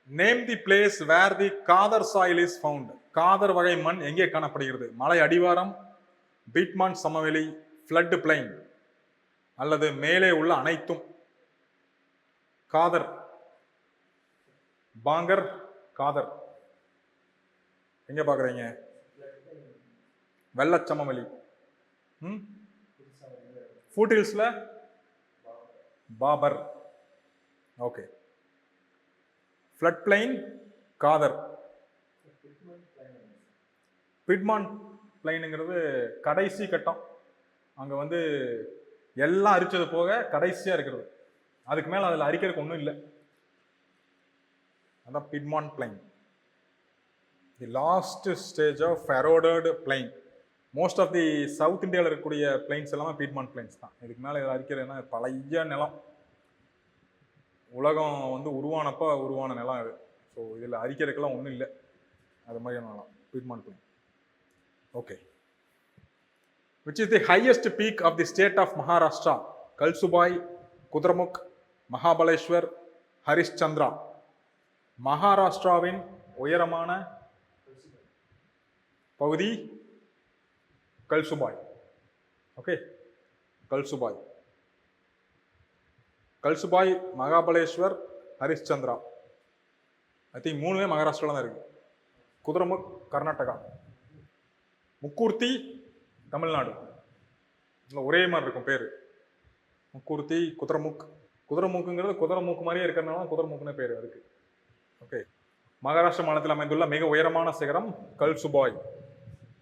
Name the place where the khadar soil is found. Khadar வகை மண் எங்கே காணப்படுகிறது? மலை அடிவாரம், பீட்மான் சமவெளி, ஃப்ளட் பிளைன் அல்லது மேலே உள்ள அனைத்தும். காதர், பாங்கர், காதர் எங்க பாக்குறீங்க? வெள்ளச்சமவெளி. ஃபூட்டில்ஸ்ல Bhabar. Okay. Flood plain Khadar. Piedmont பிளைனுங்கிறது கடைசி கட்டம். அங்க வந்து எல்லாம் அரிச்சது போக கடைசியா இருக்கிறது. அதுக்கு மேல அதுல அரிக்கிறதுக்கு ஒன்றும் இல்லை. அதான் piedmont plain. The last stage of eroded plain. Most of the south இந்தியாவில் இருக்கக்கூடிய பிளைன்ஸ் எல்லாமே பீட்மான் பிளைன்ஸ் தான். இதுக்கு மேலே இதில் அரிக்கிறதுனா பழைய நிலம். உலகம் வந்து உருவானப்போ உருவான நிலம் இது. ஸோ இதில் அரிக்கிறதுக்கெல்லாம் ஒன்றும் இல்லை. அது மாதிரியான நிலம் piedmont plain. Okay. Which is the highest peak of the state of Maharashtra? Kalsubai, Kudremukh, Mahabaleshwar, Harishchandra. மகாராஷ்டிராவின் உயரமான பகுதி Kalsubai. Okay, Kalsubai. Kalsubai, Mahabaleshwar, Harishchandra. I think மூணுமே மகாராஷ்டிராவில் தான் இருக்கு. குதிரமுக் கர்நாடகா, முக்கூர்த்தி தமிழ்நாடு. இல்லை ஒரே மாதிரி இருக்கும் பேர். முக்கூர்த்தி, குதிரமுக். குதிரமுக்குங்கிறது குதிரமுக்கு மாதிரியே இருக்கிறதுனால குதிரமுக்குன்னு பேர் அதுக்கு. ஓகே. மகாராஷ்டிரா மாநிலத்தில் அமைந்துள்ள மிக உயரமான சிகரம் கல்சுபாய்.